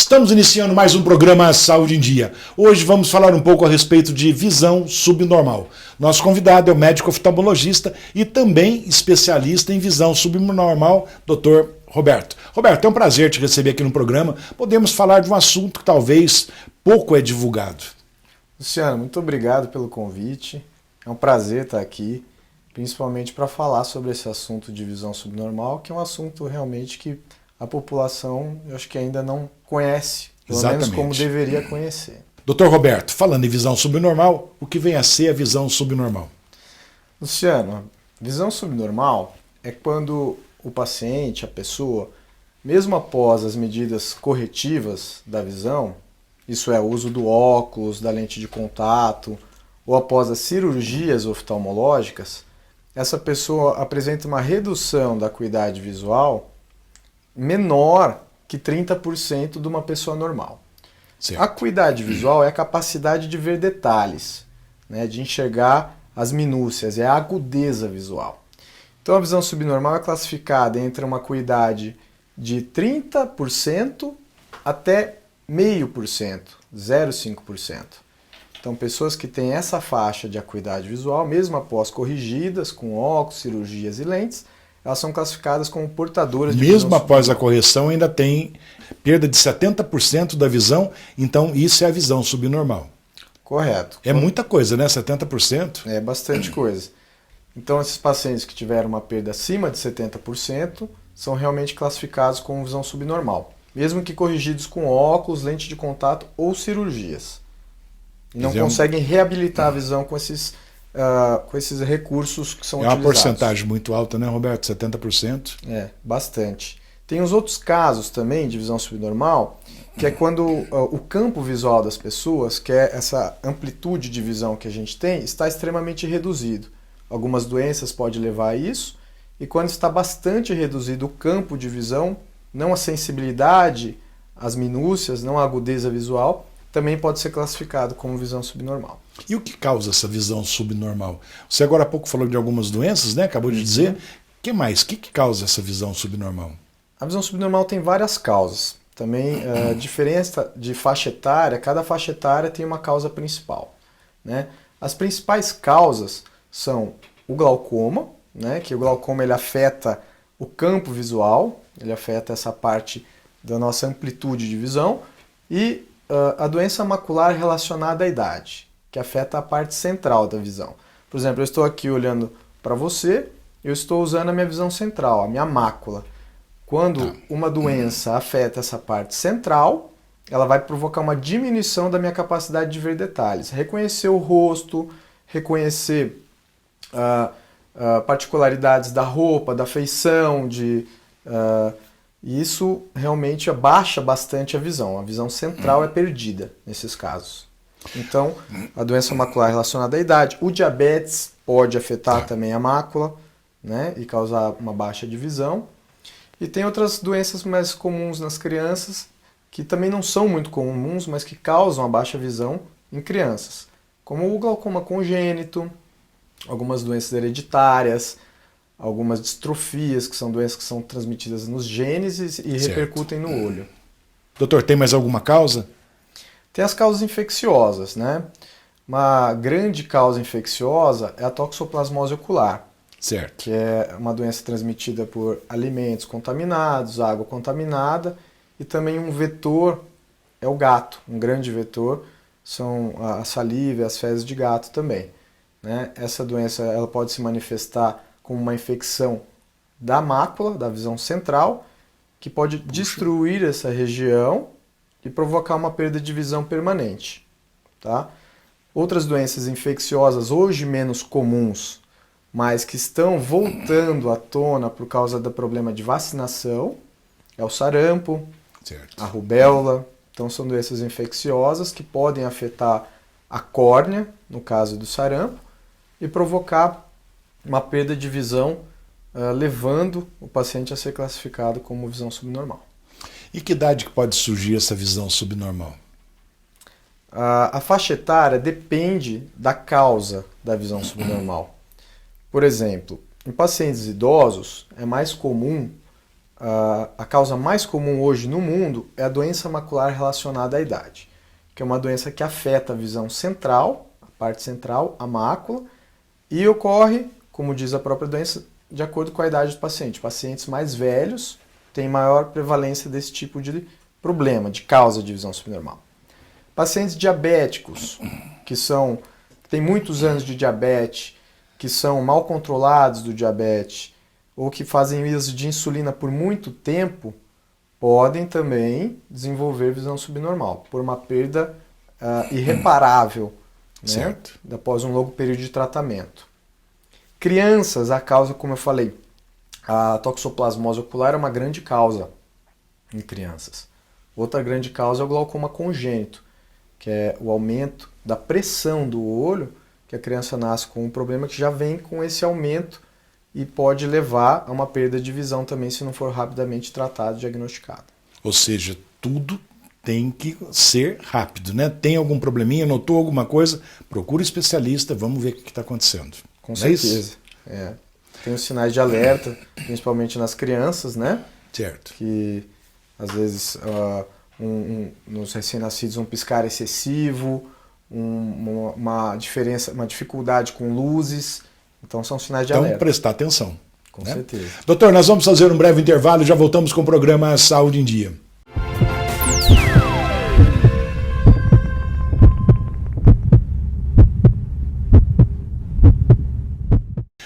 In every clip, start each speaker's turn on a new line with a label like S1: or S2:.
S1: Estamos iniciando mais um programa Saúde em Dia. Hoje vamos falar um pouco a respeito de visão subnormal. Nosso convidado é o médico oftalmologista e também especialista em visão subnormal, Dr. Roberto. Roberto, é um prazer te receber aqui no programa. Podemos falar de um assunto que talvez pouco é divulgado.
S2: Luciano, muito obrigado pelo convite. É um prazer estar aqui, principalmente para falar sobre esse assunto de visão subnormal, que é um assunto realmente que a população, eu acho que ainda não conhece, pelo menos como deveria conhecer.
S1: Dr. Roberto, falando em visão subnormal, o que vem a ser a visão subnormal?
S2: Luciano, visão subnormal é quando o paciente, a pessoa, mesmo após as medidas corretivas da visão, isso é, o uso do óculos, da lente de contato, ou após as cirurgias oftalmológicas, essa pessoa apresenta uma redução da acuidade visual menor que 30% de uma pessoa normal. Certo. A acuidade visual é a capacidade de ver detalhes, né, de enxergar as minúcias, é a agudeza visual. Então a visão subnormal é classificada entre uma acuidade de 30% até 0,5%, 0,5%. Então pessoas que têm essa faixa de acuidade visual, mesmo após corrigidas com óculos, cirurgias e lentes, elas são classificadas como portadoras de visão
S1: subnormal. Mesmo após a correção ainda tem perda de 70% da visão, então isso é a visão subnormal.
S2: Correto.
S1: É muita coisa, né? 70%?
S2: É bastante coisa. Então esses pacientes que tiveram uma perda acima de 70% são realmente classificados como visão subnormal, mesmo que corrigidos com óculos, lente de contato ou cirurgias. E não conseguem reabilitar a visão com esses recursos que são utilizados.
S1: É uma porcentagem muito alta, né, Roberto? 70%?
S2: É, bastante. Tem os outros casos também de visão subnormal, que é quando o campo visual das pessoas, que é essa amplitude de visão que a gente tem, está extremamente reduzido. Algumas doenças podem levar a isso, e quando está bastante reduzido o campo de visão, não a sensibilidade, as minúcias, não a agudeza visual, também pode ser classificado como visão subnormal.
S1: E o que causa essa visão subnormal? Você agora há pouco falou de algumas doenças, né? Acabou de dizer. O que mais? O que causa essa visão subnormal?
S2: A visão subnormal tem várias causas. Também a diferença de faixa etária, cada faixa etária tem uma causa principal, né? As principais causas são o glaucoma, né? Que o glaucoma ele afeta o campo visual, ele afeta essa parte da nossa amplitude de visão, e a doença macular relacionada à idade, que afeta a parte central da visão. Por exemplo, eu estou aqui olhando para você, eu estou usando a minha visão central, a minha mácula. Quando uma doença afeta essa parte central, ela vai provocar uma diminuição da minha capacidade de ver detalhes. Reconhecer o rosto, reconhecer particularidades da roupa, da feição, e isso realmente abaixa bastante a visão central é perdida nesses casos. Então, a doença macular relacionada à idade, o diabetes pode afetar também a mácula, né, e causar uma baixa de visão. E tem outras doenças mais comuns nas crianças, que também não são muito comuns, mas que causam a baixa visão em crianças, como o glaucoma congênito, algumas doenças hereditárias, algumas distrofias, que são doenças que são transmitidas nos genes e repercutem no olho.
S1: Doutor, tem mais alguma causa?
S2: Tem as causas infecciosas, né? Uma grande causa infecciosa é a toxoplasmose ocular,
S1: certo,
S2: que é uma doença transmitida por alimentos contaminados, água contaminada, e também um vetor é o gato, um grande vetor, são a saliva e as fezes de gato também, né? Essa doença ela pode se manifestar como uma infecção da mácula, da visão central, que pode destruir essa região e provocar uma perda de visão permanente, tá? Outras doenças infecciosas, hoje menos comuns, mas que estão voltando à tona por causa do problema de vacinação, é o sarampo, a rubéola. Então são doenças infecciosas que podem afetar a córnea, no caso do sarampo, e provocar uma perda de visão, levando o paciente a ser classificado como visão subnormal.
S1: E que idade que pode surgir essa visão subnormal?
S2: A faixa etária depende da causa da visão subnormal. Por exemplo, em pacientes idosos é mais comum a causa mais comum hoje no mundo é a doença macular relacionada à idade, que é uma doença que afeta a visão central, a parte central, a mácula, e ocorre, como diz a própria doença, de acordo com a idade do paciente. Pacientes mais velhos têm maior prevalência desse tipo de problema, de causa de visão subnormal. Pacientes diabéticos, que têm muitos anos de diabetes, que são mal controlados do diabetes, ou que fazem uso de insulina por muito tempo, podem também desenvolver visão subnormal, por uma perda irreparável, né, após um longo período de tratamento. Crianças, a causa, como eu falei, a toxoplasmose ocular é uma grande causa em crianças. Outra grande causa é o glaucoma congênito, que é o aumento da pressão do olho, que a criança nasce com um problema que já vem com esse aumento e pode levar a uma perda de visão também se não for rapidamente tratado e diagnosticado.
S1: Ou seja, tudo tem que ser rápido, né? Tem algum probleminha, notou alguma coisa, procura um especialista, vamos ver o que está acontecendo.
S2: Com certeza. Tem os sinais de alerta, principalmente nas crianças, né?
S1: Certo.
S2: Que às vezes nos recém-nascidos um piscar excessivo, uma dificuldade com luzes. Então são sinais de alerta.
S1: Então prestar atenção.
S2: Com certeza.
S1: Doutor, nós vamos fazer um breve intervalo e já voltamos com o programa Saúde em Dia.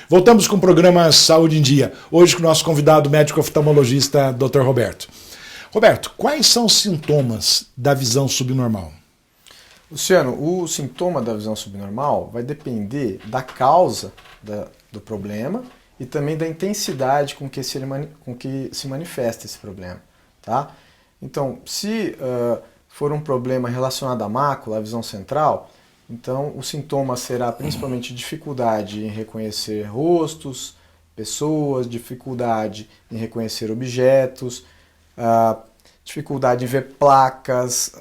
S1: Voltamos com o programa Saúde em Dia. Hoje com o nosso convidado médico oftalmologista, Dr. Roberto. Roberto, quais são os sintomas da visão subnormal?
S2: Luciano, o sintoma da visão subnormal vai depender da causa do problema e também da intensidade com que se manifesta esse problema. Tá? Então, se for um problema relacionado à mácula, à visão central, então o sintoma será principalmente dificuldade em reconhecer rostos, pessoas, dificuldade em reconhecer objetos, dificuldade em ver placas,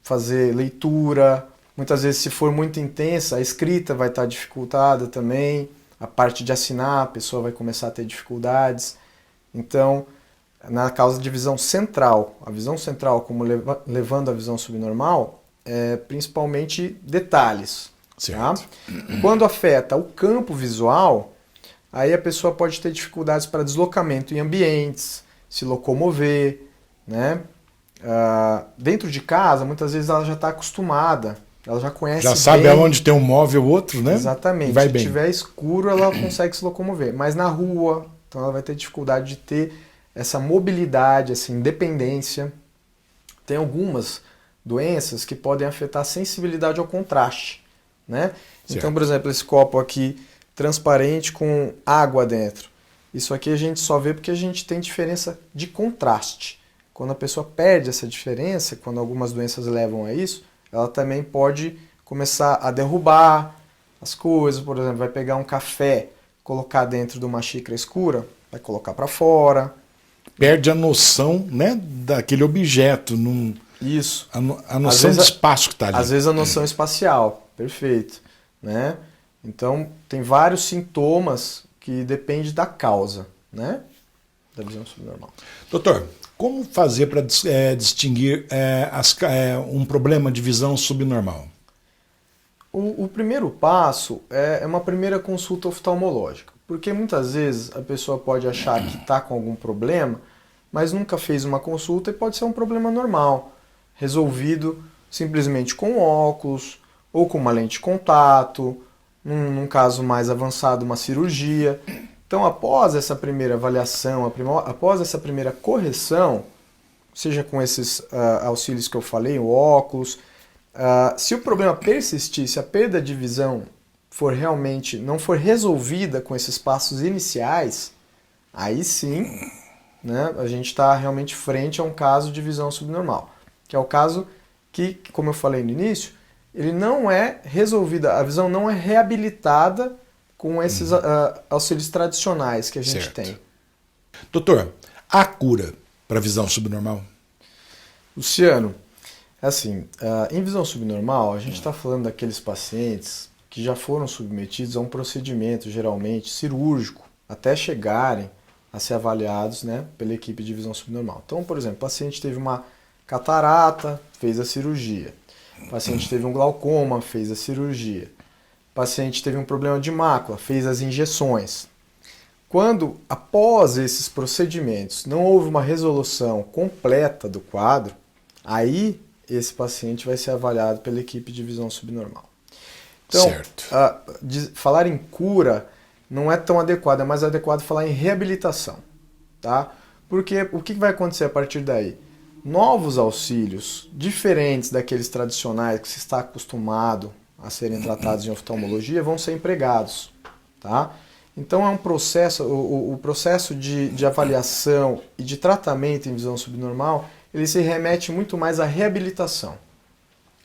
S2: fazer leitura. Muitas vezes, se for muito intensa, a escrita vai estar dificultada também, a parte de assinar, a pessoa vai começar a ter dificuldades. Então, na causa de visão central, a visão central como levando a visão subnormal, é principalmente detalhes. Tá? Quando afeta o campo visual, aí a pessoa pode ter dificuldades para deslocamento em ambientes, se locomover, né? Dentro de casa, muitas vezes ela já está acostumada, ela já conhece
S1: já sabe
S2: bem.
S1: Aonde tem um móvel ou outro, né?
S2: Exatamente.
S1: Vai
S2: se
S1: bem.
S2: Tiver escuro, ela consegue se locomover. Mas na rua, então ela vai ter dificuldade de ter essa mobilidade, essa independência. Tem algumas doenças que podem afetar a sensibilidade ao contraste, né? Então, por exemplo, esse copo aqui transparente com água dentro. Isso aqui a gente só vê porque a gente tem diferença de contraste. Quando a pessoa perde essa diferença, quando algumas doenças levam a isso, ela também pode começar a derrubar as coisas. Por exemplo, vai pegar um café, colocar dentro de uma xícara escura, vai colocar para fora.
S1: Perde a noção, né, daquele objeto.
S2: Isso.
S1: A noção do espaço que está ali.
S2: Às vezes a noção espacial, perfeito. Né? Então, tem vários sintomas que dependem da causa, né, da visão subnormal.
S1: Doutor, como fazer para distinguir um problema de visão subnormal?
S2: O primeiro passo é uma primeira consulta oftalmológica, porque muitas vezes a pessoa pode achar que está com algum problema, mas nunca fez uma consulta e pode ser um problema normal, resolvido simplesmente com óculos ou com uma lente de contato, num caso mais avançado, uma cirurgia. Então, após essa primeira avaliação, após essa primeira correção, seja com esses auxílios que eu falei, o óculos, se o problema persistir, se a perda de visão não for resolvida com esses passos iniciais, aí sim, né, a gente está realmente frente a um caso de visão subnormal, que é o caso que, como eu falei no início, ele não é resolvida, a visão não é reabilitada com esses auxílios tradicionais que a gente tem.
S1: Doutor, há cura para visão subnormal?
S2: Luciano, assim, em visão subnormal, a gente está falando daqueles pacientes que já foram submetidos a um procedimento, geralmente cirúrgico, até chegarem a ser avaliados, né, pela equipe de visão subnormal. Então, por exemplo, o paciente teve uma catarata, fez a cirurgia. O paciente teve um glaucoma, fez a cirurgia. O paciente teve um problema de mácula, fez as injeções. Quando, após esses procedimentos, não houve uma resolução completa do quadro, aí esse paciente vai ser avaliado pela equipe de visão subnormal. Então, falar em cura não é tão adequado, é mais adequado falar em reabilitação, tá? Porque o que vai acontecer a partir daí? Novos auxílios, diferentes daqueles tradicionais que se está acostumado a serem tratados em oftalmologia, vão ser empregados, tá? Então é um processo, o processo de avaliação e de tratamento em visão subnormal, ele se remete muito mais à reabilitação,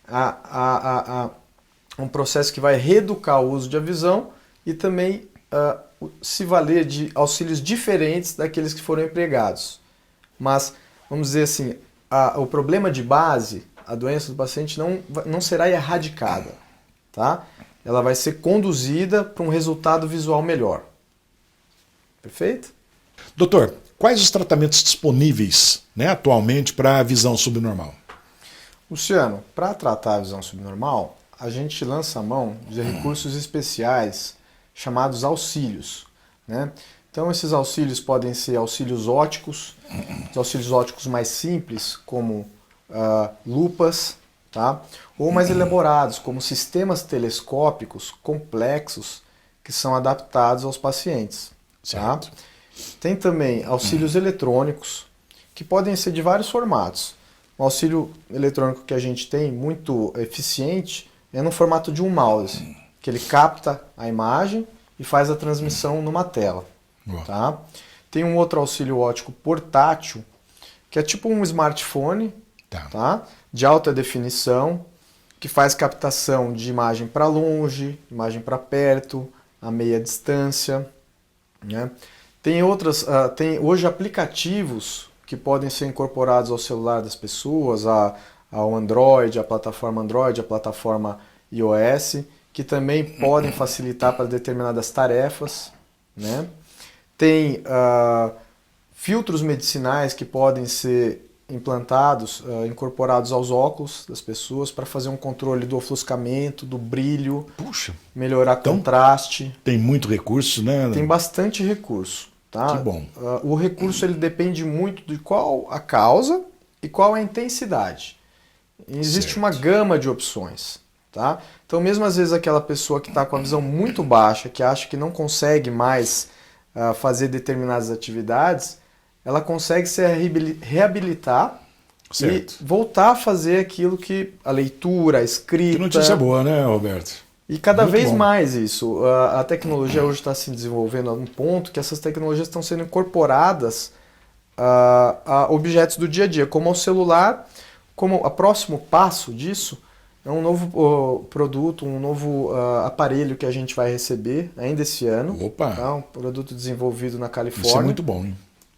S2: a um processo que vai reeducar o uso de a visão e também se valer de auxílios diferentes daqueles que foram empregados. Mas, vamos dizer assim, o problema de base, a doença do paciente não será erradicada, tá? Ela vai ser conduzida para um resultado visual melhor. Perfeito?
S1: Doutor, quais os tratamentos disponíveis, né, atualmente para a visão subnormal?
S2: Luciano, para tratar a visão subnormal, a gente lança a mão de recursos especiais chamados auxílios, né? Então esses auxílios podem ser auxílios ópticos, os auxílios ópticos mais simples, como lupas, tá? Ou mais elaborados, como sistemas telescópicos complexos que são adaptados aos pacientes. Tá? Tem também auxílios eletrônicos, que podem ser de vários formatos. O auxílio eletrônico que a gente tem, muito eficiente, é no formato de um mouse, que ele capta a imagem e faz a transmissão numa tela. Tá? Tem um outro auxílio óptico portátil, que é tipo um smartphone, tá? De alta definição, que faz captação de imagem para longe, imagem para perto, a meia distância. Né? Tem hoje aplicativos que podem ser incorporados ao celular das pessoas, ao Android, a plataforma Android, a plataforma iOS, que também podem facilitar para determinadas tarefas. Né? Tem filtros medicinais que podem ser implantados, incorporados aos óculos das pessoas para fazer um controle do ofuscamento, do brilho, melhorar contraste.
S1: Tem muito recurso, né?
S2: Tem bastante recurso. Tá?
S1: Que bom.
S2: O recurso ele depende muito de qual a causa e qual a intensidade. Existe uma gama de opções. Tá? Então mesmo às vezes aquela pessoa que está com a visão muito baixa, que acha que não consegue mais fazer determinadas atividades, ela consegue se reabilitar e voltar a fazer aquilo que a leitura, a escrita...
S1: Que notícia boa, né, Roberto?
S2: E cada vez mais isso. A tecnologia hoje está se desenvolvendo a um ponto que essas tecnologias estão sendo incorporadas a objetos do dia a dia, como o celular, como o próximo passo disso é um novo produto, um novo aparelho que a gente vai receber ainda esse ano.
S1: Opa!
S2: Tá? Um produto desenvolvido na Califórnia.
S1: Isso é muito bom, hein?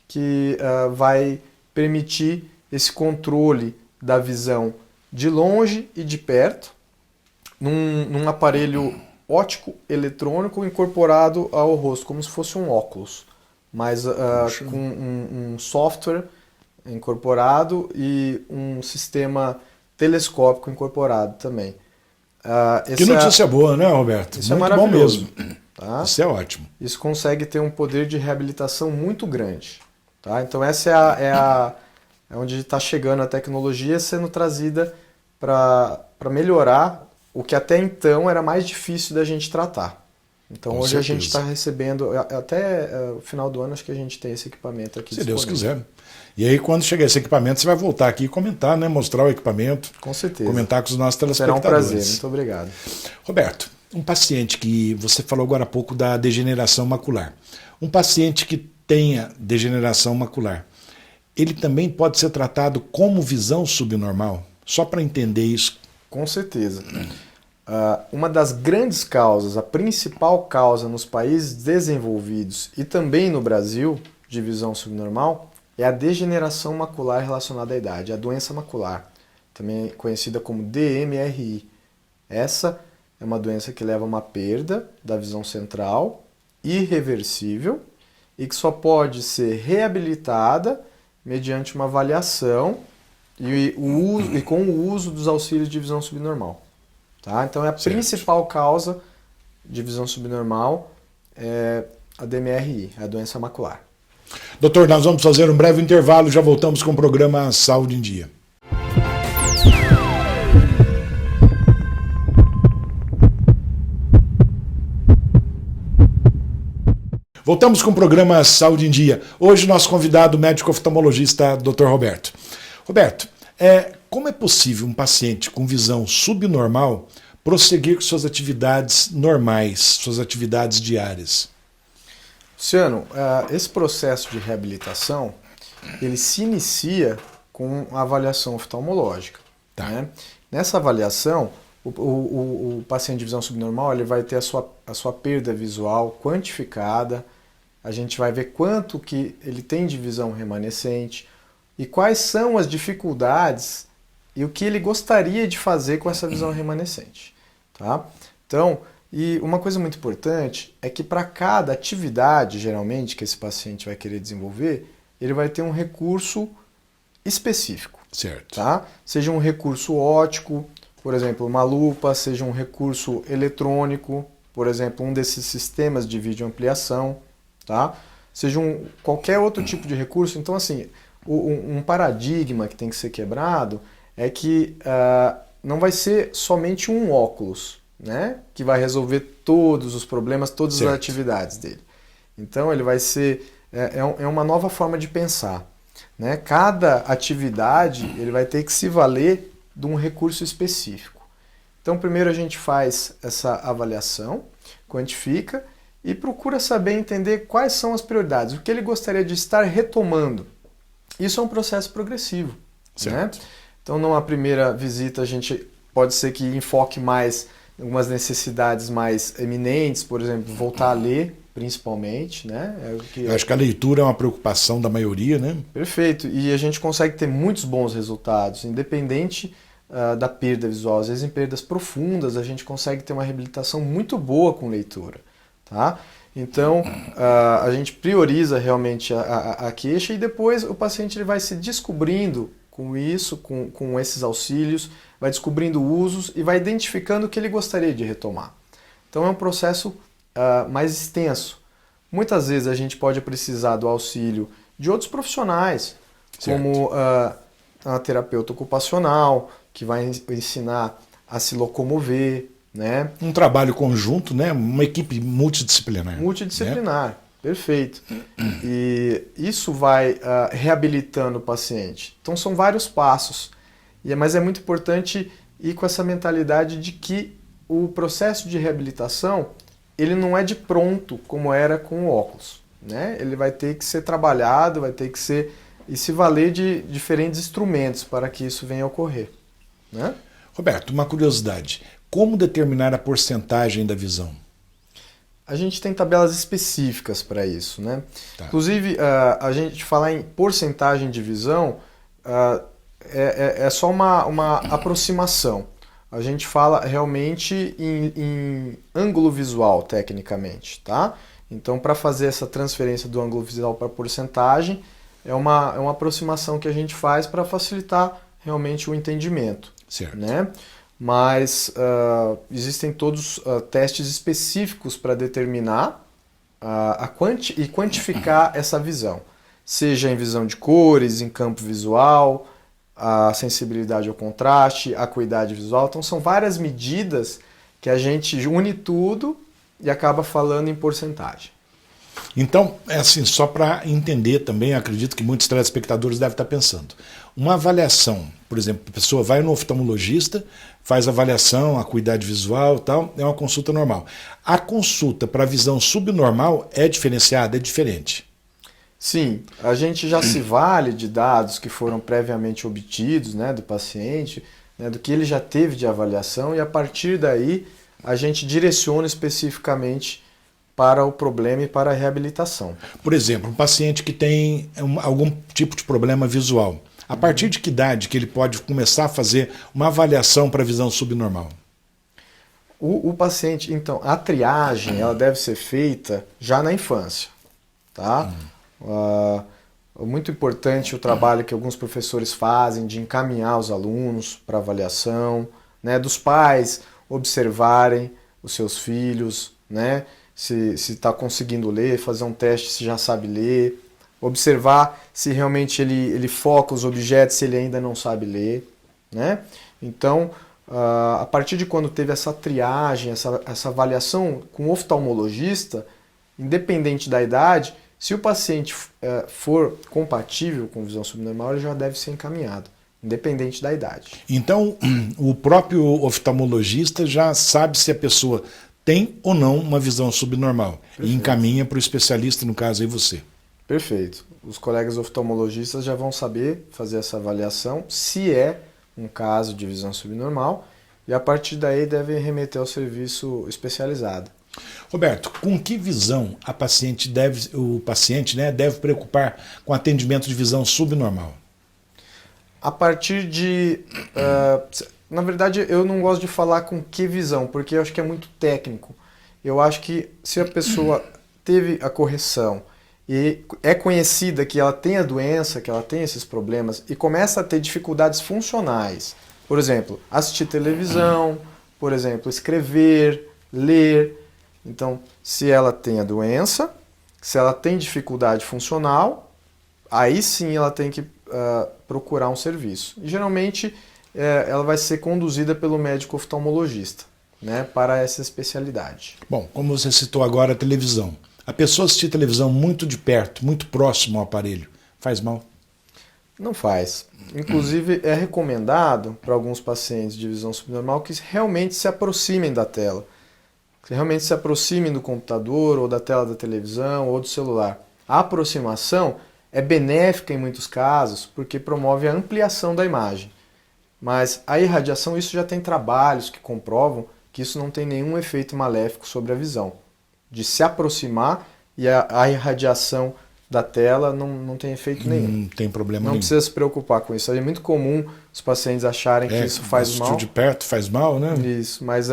S2: Que vai permitir esse controle da visão de longe e de perto, num aparelho óptico eletrônico incorporado ao rosto, como se fosse um óculos, mas com um software incorporado e um sistema telescópico incorporado também.
S1: Que notícia boa, né, Roberto?
S2: Isso
S1: muito
S2: é maravilhoso.
S1: Bom mesmo.
S2: Tá?
S1: Isso é ótimo.
S2: Isso consegue ter um poder de reabilitação muito grande. Tá? Então essa é onde está chegando a tecnologia sendo trazida para melhorar o que até então era mais difícil da gente tratar. Então hoje a gente está recebendo, até o final do ano acho que a gente tem esse equipamento aqui disponível.
S1: Se Deus quiser. E aí quando chegar esse equipamento você vai voltar aqui e comentar, né? Mostrar o equipamento.
S2: Com certeza.
S1: Comentar com os nossos telespectadores.
S2: Será um prazer, muito obrigado.
S1: Roberto, um paciente que você falou agora há pouco da degeneração macular. Um paciente que tenha degeneração macular, ele também pode ser tratado como visão subnormal? Só para entender isso.
S2: Com certeza. Uma das grandes causas, a principal causa nos países desenvolvidos e também no Brasil de visão subnormal é a degeneração macular relacionada à idade, a doença macular, também conhecida como DMRI. Essa é uma doença que leva a uma perda da visão central irreversível e que só pode ser reabilitada mediante uma avaliação e com o uso dos auxílios de visão subnormal. Tá? Então, a principal causa de visão subnormal é a DMRI, a doença macular.
S1: Doutor, nós vamos fazer um breve intervalo, já voltamos com o programa Saúde em Dia. Voltamos com o programa Saúde em Dia. Hoje nosso convidado, médico oftalmologista, Dr. Roberto. Roberto, como é possível um paciente com visão subnormal prosseguir com suas atividades normais, suas atividades diárias?
S2: Luciano, esse processo de reabilitação, ele se inicia com a avaliação oftalmológica.
S1: Tá.
S2: Né? Nessa avaliação, o paciente de visão subnormal ele vai ter a sua perda visual quantificada, a gente vai ver quanto que ele tem de visão remanescente e quais são as dificuldades e o que ele gostaria de fazer com essa visão remanescente. Tá? Então, e uma coisa muito importante é que para cada atividade, geralmente, que esse paciente vai querer desenvolver, ele vai ter um recurso específico.
S1: Certo.
S2: Tá? Seja um recurso óptico, por exemplo, uma lupa, seja um recurso eletrônico, por exemplo, um desses sistemas de videoampliação, tá? Seja qualquer outro tipo de recurso. Então, assim, um paradigma que tem que ser quebrado é que não vai ser somente um óculos, né, que vai resolver todos os problemas, todas
S1: certo.
S2: as atividades dele. Então, ele vai ser... É uma nova forma de pensar. Né? Cada atividade ele vai ter que se valer de um recurso específico. Então, primeiro a gente faz essa avaliação, quantifica e procura saber entender quais são as prioridades, o que ele gostaria de estar retomando. Isso é um processo progressivo. Certo. Né? Então, numa primeira visita, a gente pode ser que enfoque mais em algumas necessidades mais eminentes, por exemplo, voltar a ler, principalmente, né?
S1: Eu acho que a leitura é uma preocupação da maioria, né?
S2: Perfeito. E a gente consegue ter muitos bons resultados, independente da perda visual. Às vezes, em perdas profundas, a gente consegue ter uma reabilitação muito boa com leitura. Tá? Então, a gente prioriza realmente a queixa e depois o paciente ele vai se descobrindo com isso, com esses auxílios, vai descobrindo usos e vai identificando o que ele gostaria de retomar. Então, é um processo mais extenso. Muitas vezes a gente pode precisar do auxílio de outros profissionais, certo. Como a terapeuta ocupacional, que vai ensinar a se locomover, né?
S1: Um trabalho conjunto, né? Uma equipe multidisciplinar.
S2: Multidisciplinar, né? Perfeito. E isso vai reabilitando o paciente. Então são vários passos, mas é muito importante ir com essa mentalidade de que o processo de reabilitação ele não é de pronto como era com o óculos, né? Ele vai ter que ser trabalhado, vai ter que ser e se valer de diferentes instrumentos para que isso venha a ocorrer, né?
S1: Roberto, uma curiosidade. Como determinar a porcentagem da visão?
S2: A gente tem tabelas específicas para isso, né? Tá. Inclusive, a gente falar em porcentagem de visão é só uma aproximação. A gente fala realmente em ângulo visual, tecnicamente, tá? Então, para fazer essa transferência do ângulo visual para porcentagem, é uma aproximação que a gente faz para facilitar realmente o entendimento.
S1: Certo.
S2: Né? Mas existem todos testes específicos para determinar e quantificar essa visão. Seja em visão de cores, em campo visual, a sensibilidade ao contraste, a acuidade visual. Então são várias medidas que a gente une tudo e acaba falando em porcentagem.
S1: Então, é assim, só para entender também, acredito que muitos telespectadores devem estar pensando. Uma avaliação, por exemplo, a pessoa vai no oftalmologista, faz avaliação, acuidade visual e tal, é uma consulta normal. A consulta para visão subnormal é diferenciada, é diferente?
S2: Sim, a gente já se vale de dados que foram previamente obtidos, né, do paciente, né, do que ele já teve de avaliação, e a partir daí a gente direciona especificamente para o problema e para a reabilitação.
S1: Por exemplo, um paciente que tem algum tipo de problema visual, a partir de que idade que ele pode começar a fazer uma avaliação para visão subnormal?
S2: O paciente, então, a triagem ela deve ser feita já na infância. tá? Muito importante o trabalho que alguns professores fazem de encaminhar os alunos para avaliação, né? Dos pais observarem os seus filhos, né? Se está conseguindo ler, fazer um teste se já sabe ler, observar se realmente ele foca os objetos, se ele ainda não sabe ler, né? Então, a partir de quando teve essa triagem, essa avaliação com o oftalmologista, independente da idade, se o paciente for compatível com visão subnormal, ele já deve ser encaminhado, independente da idade.
S1: Então, o próprio oftalmologista já sabe se a pessoa tem ou não uma visão subnormal. Perfeito. E encaminha para o especialista, no caso aí você.
S2: Perfeito. Os colegas oftalmologistas já vão saber fazer essa avaliação, se é um caso de visão subnormal, e a partir daí devem remeter ao serviço especializado.
S1: Roberto, com que visão o paciente deve preocupar com atendimento de visão subnormal?
S2: A partir de... na verdade, eu não gosto de falar com que visão, porque eu acho que é muito técnico. Eu acho que se a pessoa teve a correção e é conhecida que ela tem a doença, que ela tem esses problemas, e começa a ter dificuldades funcionais, por exemplo, assistir televisão, por exemplo, escrever, ler. Então, se ela tem a doença, se ela tem dificuldade funcional, aí sim ela tem que procurar um serviço. E geralmente ela vai ser conduzida pelo médico oftalmologista, né, para essa especialidade.
S1: Bom, como você citou agora a televisão, a pessoa assistir televisão muito de perto, muito próximo ao aparelho, faz mal?
S2: Não faz. Inclusive é recomendado para alguns pacientes de visão subnormal que realmente se aproximem da tela. Que realmente se aproximem do computador ou da tela da televisão ou do celular. A aproximação é benéfica em muitos casos porque promove a ampliação da imagem. Mas a irradiação, isso já tem trabalhos que comprovam que isso não tem nenhum efeito maléfico sobre a visão. De se aproximar e a irradiação da tela não tem efeito nenhum.
S1: Não tem problema
S2: nenhum. Não precisa se preocupar com isso. É muito comum os pacientes acharem que isso faz mal.
S1: De perto faz mal, né?
S2: Isso, mas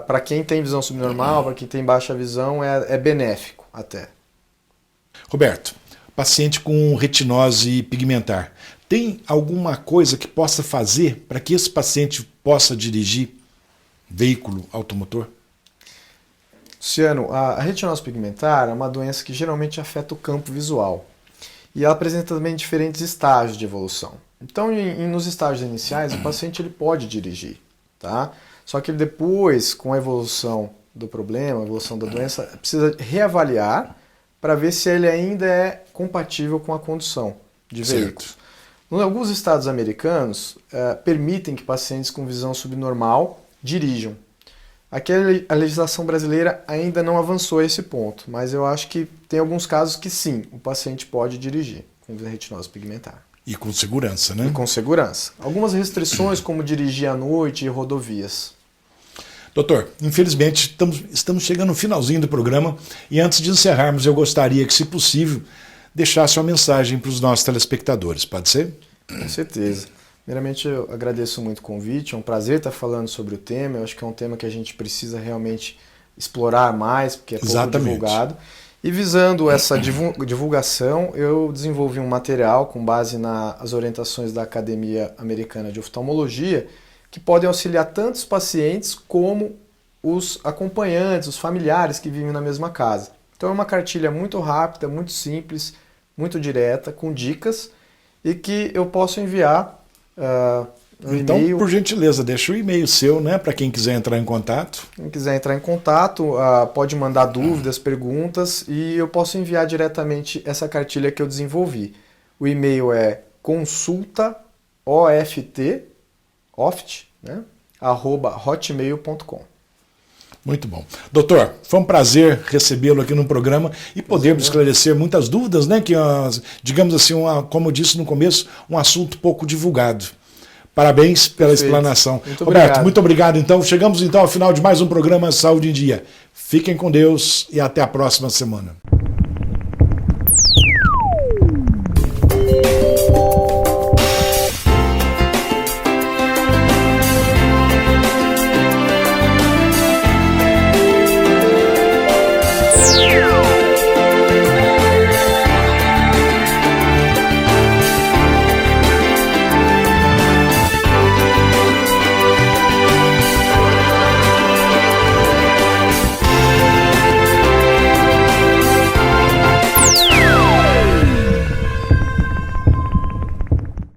S2: para quem tem visão subnormal, para quem tem baixa visão, é benéfico até.
S1: Roberto, paciente com retinose pigmentar, tem alguma coisa que possa fazer para que esse paciente possa dirigir veículo automotor?
S2: Luciano, a retinose pigmentar é uma doença que geralmente afeta o campo visual. E ela apresenta também diferentes estágios de evolução. Então, nos estágios iniciais, o paciente ele pode dirigir, tá? Só que depois, com a evolução do problema, a evolução da doença, precisa reavaliar para ver se ele ainda é compatível com a condução de veículos. Em alguns estados americanos, permitem que pacientes com visão subnormal dirijam. Aqui a legislação brasileira ainda não avançou a esse ponto, mas eu acho que tem alguns casos que sim, o paciente pode dirigir com retinose pigmentar.
S1: E com segurança, né?
S2: E com segurança. Algumas restrições, como dirigir à noite e rodovias.
S1: Doutor, infelizmente estamos chegando no finalzinho do programa e antes de encerrarmos eu gostaria que, se possível, deixasse uma mensagem para os nossos telespectadores, pode ser?
S2: Com certeza. Primeiramente, eu agradeço muito o convite, é um prazer estar falando sobre o tema, eu acho que é um tema que a gente precisa realmente explorar mais, porque é pouco divulgado. E visando essa divulgação, eu desenvolvi um material com base nas orientações da Academia Americana de Oftalmologia, que podem auxiliar tanto os pacientes como os acompanhantes, os familiares que vivem na mesma casa. Então é uma cartilha muito rápida, muito simples, muito direta, com dicas, e que eu posso enviar
S1: então, por gentileza, deixa o e-mail seu, né, para quem quiser entrar em contato.
S2: Quem quiser entrar em contato, pode mandar dúvidas, perguntas, e eu posso enviar diretamente essa cartilha que eu desenvolvi. O e-mail é consulta@hotmail.com.
S1: Muito bom. Doutor, foi um prazer recebê-lo aqui no programa e podermos esclarecer muitas dúvidas, né? Que, digamos assim, como eu disse no começo, um assunto pouco divulgado. Parabéns pela explanação. Roberto, muito obrigado. Então, chegamos então ao final de mais um programa Saúde em Dia. Fiquem com Deus e até a próxima semana.